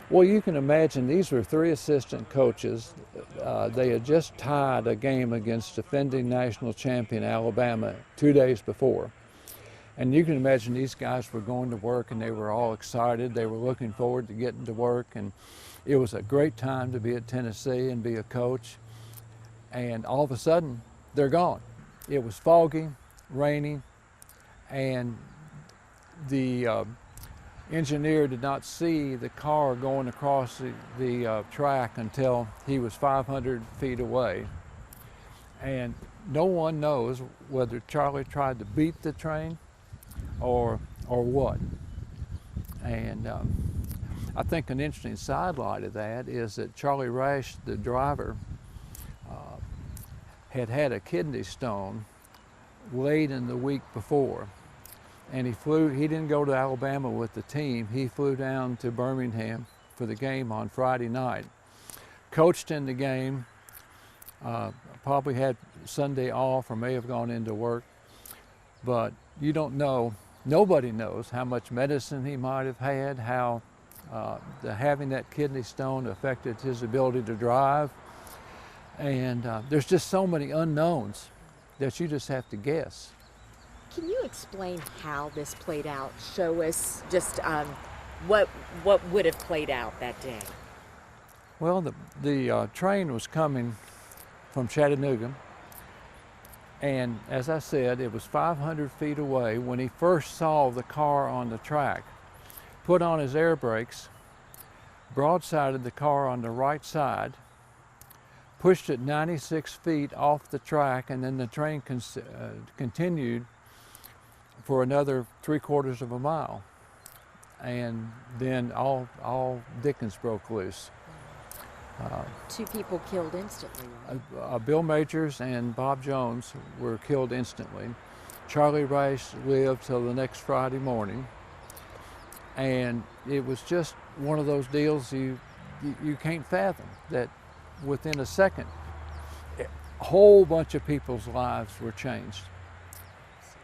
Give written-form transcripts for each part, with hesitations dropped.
Well, you can imagine these were three assistant coaches. They had just tied a game against defending national champion Alabama 2 days before. And you can imagine these guys were going to work and they were all excited. They were looking forward to getting to work, and it was a great time to be at Tennessee and be a coach. And all of a sudden, they're gone. It was foggy, rainy, and the engineer did not see the car going across the track until he was 500 feet away. And no one knows whether Charlie tried to beat the train or what. And I think an interesting sidelight of that is that Charlie Rash, the driver, had a kidney stone late in the week before. And he didn't go to Alabama with the team. He flew down to Birmingham for the game on Friday night. Coached in the game, probably had Sunday off or may have gone into work. But you don't know, nobody knows how much medicine he might have had, how having that kidney stone affected his ability to drive. And there's just so many unknowns that you just have to guess. Can you explain how this played out? Show us just what would have played out that day. Well, the train was coming from Chattanooga, and as I said, it was 500 feet away when he first saw the car on the track. Put on his air brakes, broadsided the car on the right side, pushed it 96 feet off the track, and then the train continued for another 3/4 of a mile. And then all Dickens broke loose. 2 people killed instantly. Bill Majors and Bob Jones were killed instantly. Charlie Rash lived till the next Friday morning. And it was just one of those deals you can't fathom, that within a second, a whole bunch of people's lives were changed.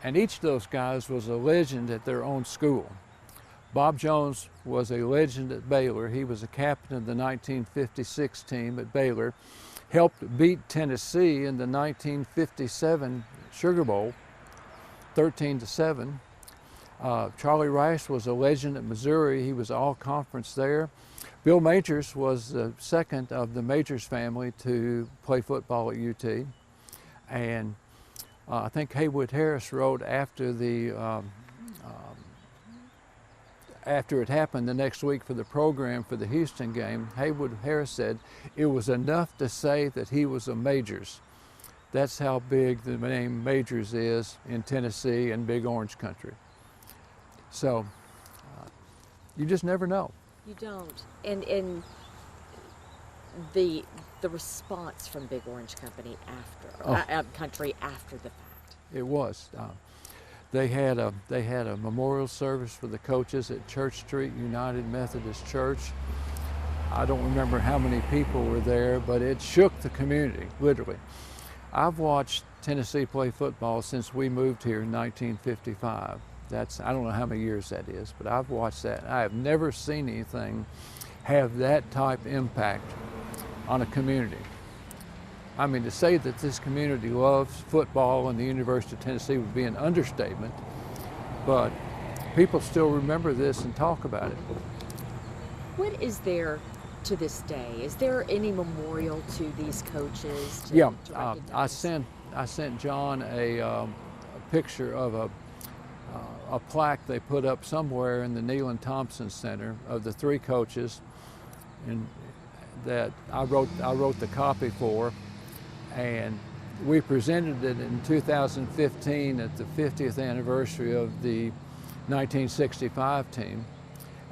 And each of those guys was a legend at their own school. Bob Jones was a legend at Baylor. He was a captain of the 1956 team at Baylor, helped beat Tennessee in the 1957 Sugar Bowl, 13-7. Charlie Rash was a legend at Missouri. He was all conference there. Bill Majors was the second of the Majors family to play football at UT. And I think Haywood Harris wrote after after it happened the next week for the program for the Houston game, Haywood Harris said it was enough to say that he was a Majors. That's how big the name Majors is in Tennessee and Big Orange Country. So you just never know. You don't. And the response from Big Orange Company country after the fact. It was. They had a memorial service for the coaches at Church Street United Methodist Church. I don't remember how many people were there, but it shook the community, literally. I've watched Tennessee play football since we moved here in 1955. I don't know how many years that is, but I've watched that. I have never seen anything have that type of impact on a community. I mean, to say that this community loves football and the University of Tennessee would be an understatement, but people still remember this and talk about it. What is there to this day? Is there any memorial to these coaches? Yeah, I sent John a picture of a plaque they put up somewhere in the Neal and Thompson Center of the 3 coaches, and that I wrote the copy for, and we presented it in 2015 at the 50th anniversary of the 1965 team,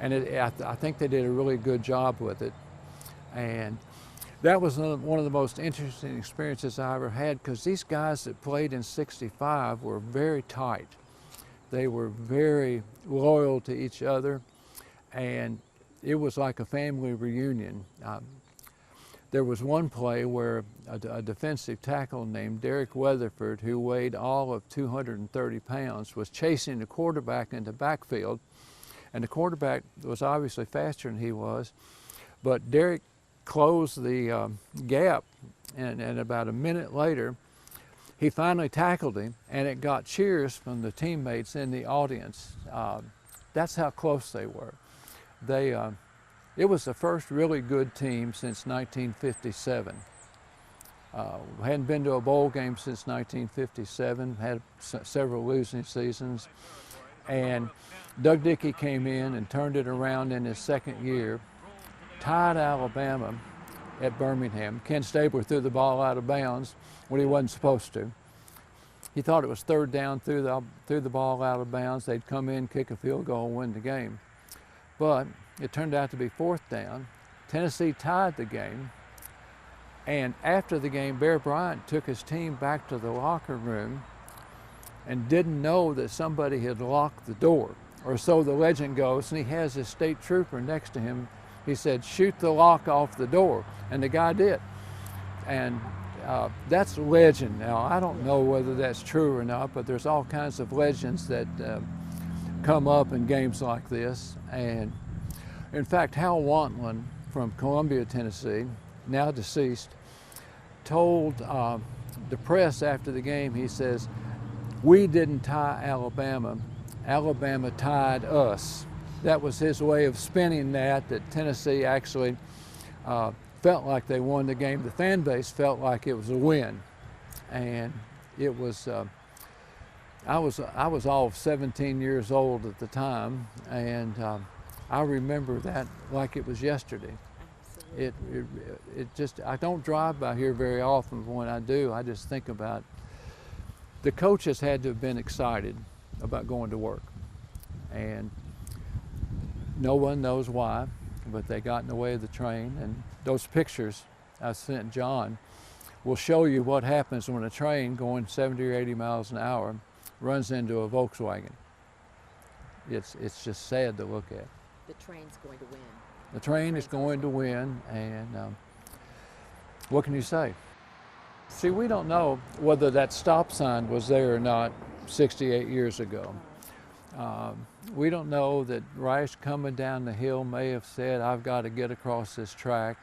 and I think they did a really good job with it. And that was one of the most interesting experiences I ever had, because these guys that played in '65 were very tight. They were very loyal to each other, and it was like a family reunion. There was one play where a defensive tackle named Derek Weatherford, who weighed all of 230 pounds, was chasing the quarterback in the backfield, and the quarterback was obviously faster than he was, but Derek closed the gap, and about a minute later, he finally tackled him, and it got cheers from the teammates in the audience. That's how close they were. It was the first really good team since 1957. Hadn't been to a bowl game since 1957, had several losing seasons, and Doug Dickey came in and turned it around in his second year, tied Alabama at Birmingham. Ken Stabler threw the ball out of bounds when he wasn't supposed to. He thought it was third down, threw the ball out of bounds. They'd come in, kick a field goal, and win the game. But it turned out to be fourth down. Tennessee tied the game. And after the game, Bear Bryant took his team back to the locker room and didn't know that somebody had locked the door, or so the legend goes, and he has his state trooper next to him. He said, "Shoot the lock off the door," and the guy did. And that's legend. Now, I don't know whether that's true or not, but there's all kinds of legends that come up in games like this. And in fact, Hal Wantland from Columbia, Tennessee, now deceased, told the press after the game, he says, "We didn't tie Alabama, Alabama tied us." That was his way of spinning that Tennessee actually felt like they won the game. The fan base felt like it was a win. And it was, I was all of 17 years old at the time, and I remember that like it was yesterday. It just, I don't drive by here very often, but when I do, I just think about the coaches had to have been excited about going to work. And no one knows why, but they got in the way of the train. And those pictures I sent John will show you what happens when a train going 70 or 80 miles an hour runs into a Volkswagen. It's just sad to look at. The train's going to win. The train is going to win, and what can you say? See, we don't know whether that stop sign was there or not 68 years ago. We don't know that Rash coming down the hill may have said, "I've got to get across this track,"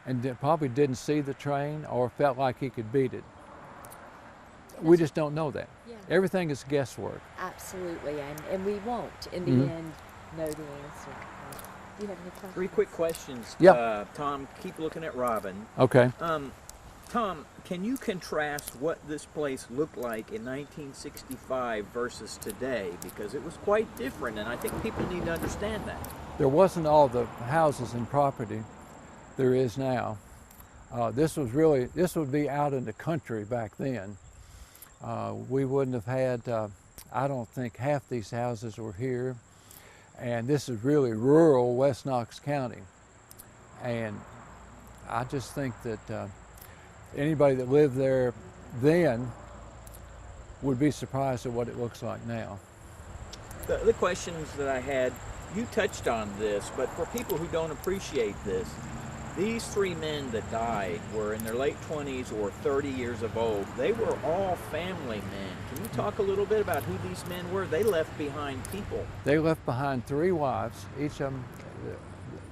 and probably didn't see the train or felt like he could beat it. We just don't know that. Yeah. Everything is guesswork. Absolutely, and we won't, in the end, know the answer. Do you have any questions? 3 quick questions. Yeah. Tom, keep looking at Robin. Okay. Tom, can you contrast what this place looked like in 1965 versus today? Because it was quite different, and I think people need to understand that. There wasn't all the houses and property there is now. This would be out in the country back then. We wouldn't have had, I don't think half these houses were here. And this is really rural West Knox County. And I just think that anybody that lived there then would be surprised at what it looks like now. The questions that I had, you touched on this, but for people who don't appreciate this, these 3 men that died were in their late 20s or 30 years of old. They were all family men. Can you talk a little bit about who these men were? They left behind people. They left behind 3 wives. Each of them,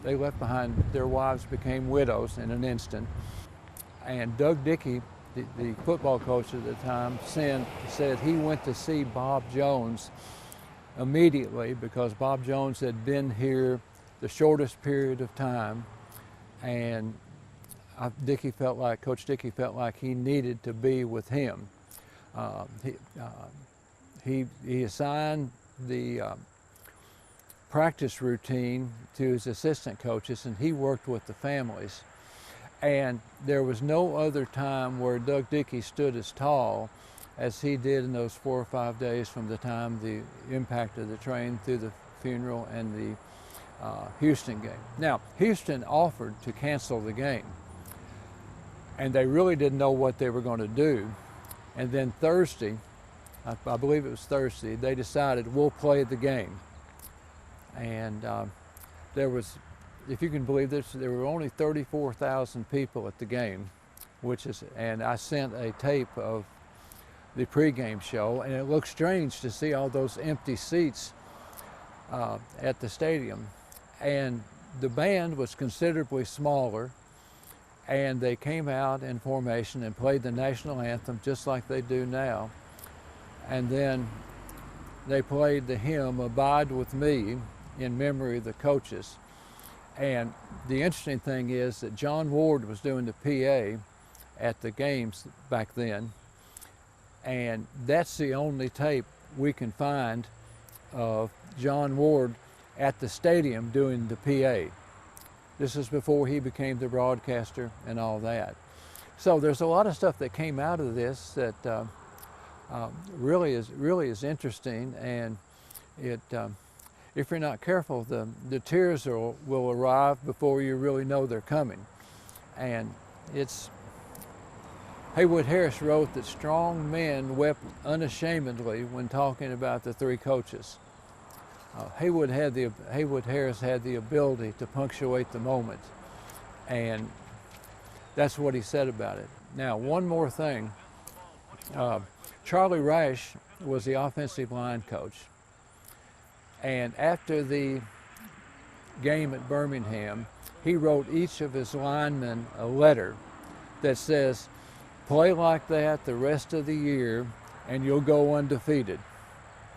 they left behind, their wives became widows in an instant. And Doug Dickey, the football coach at the time, said he went to see Bob Jones immediately because Bob Jones had been here the shortest period of time. And Coach Dickey felt like he needed to be with him. He assigned the practice routine to his assistant coaches, and he worked with the families. And there was no other time where Doug Dickey stood as tall as he did in those 4 or 5 days from the time the impact of the train through the funeral and the Houston game. Now, Houston offered to cancel the game, and they really didn't know what they were going to do. And then Thursday, I believe it was Thursday, they decided we'll play the game. And there was, if you can believe this, there were only 34,000 people at the game, and I sent a tape of the pregame show, and it looked strange to see all those empty seats at the stadium, and the band was considerably smaller, and they came out in formation and played the national anthem just like they do now. And then they played the hymn, "Abide with Me," in memory of the coaches. And the interesting thing is that John Ward was doing the PA at the games back then, and that's the only tape we can find of John Ward at the stadium doing the PA. This is before he became the broadcaster and all that. So there's a lot of stuff that came out of this that really is interesting, and it if you're not careful, the tears will arrive before you really know they're coming. And it's Haywood Harris wrote that strong men wept unashamedly when talking about the three coaches. Haywood Harris had the ability to punctuate the moment, and that's what he said about it. Now, one more thing. Charlie Rash was the offensive line coach, and after the game at Birmingham, he wrote each of his linemen a letter that says, "Play like that the rest of the year and you'll go undefeated."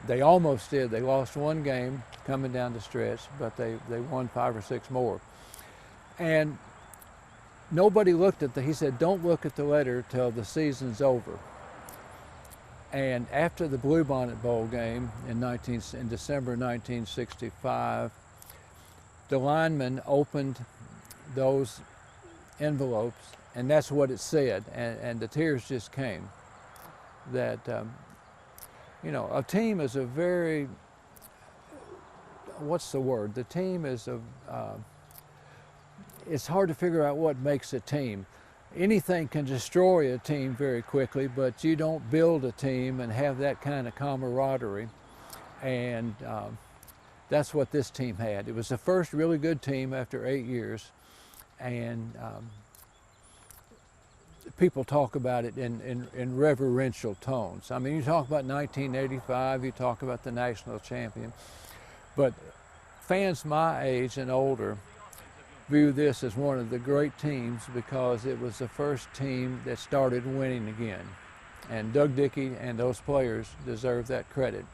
They almost did. They lost one game coming down the stretch, but they won 5 or 6 more. And nobody looked at he said, "Don't look at the letter till the season's over." And after the Bluebonnet Bowl game in December 1965, the linemen opened those envelopes, and that's what it said, and the tears just came. That a team is a very, what's the word? The team is it's hard to figure out what makes a team. Anything can destroy a team very quickly, but you don't build a team and have that kind of camaraderie. And that's what this team had. It was the first really good team after 8 years, and people talk about it in reverential tones. I mean, you talk about 1985, you talk about the national champion, but fans my age and older view this as one of the great teams because it was the first team that started winning again. And Doug Dickey and those players deserve that credit.